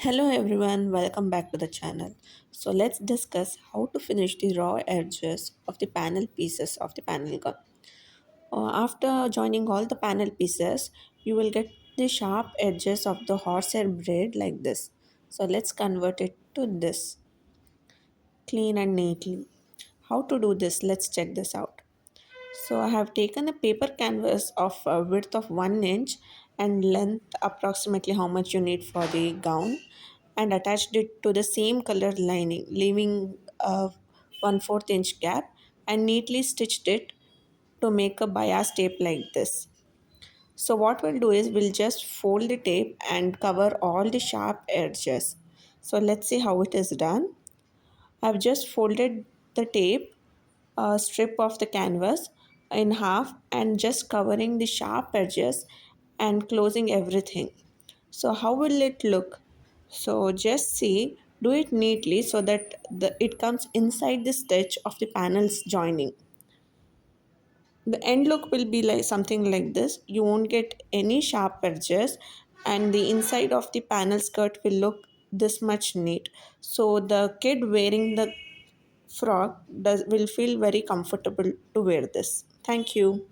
Hello everyone, welcome back to the channel. So let's discuss how to finish the raw edges of the panel pieces of the panel gun. After joining all the panel pieces, you will get the sharp edges of the horsehair braid like this. So let's convert it to this, clean and neatly. How to do this? Let's check this out. So I have taken a paper canvas of a width of 1 inch and length approximately how much you need for the gown, and attached it to the same color lining, leaving a 1/4 inch gap, and neatly stitched it to make a bias tape like this. So what we'll do is we'll just fold the tape and cover all the sharp edges. So let's see how it is done. I've just folded the tape, a strip of the canvas in half, and just covering the sharp edges and closing everything. So how will it look? So just see, do it neatly so that it comes inside the stitch of the panels joining. The end look will be like something like this. You won't get any sharp edges, and the inside of the panel skirt will look this much neat. So the kid wearing the frock will feel very comfortable to wear this. Thank you.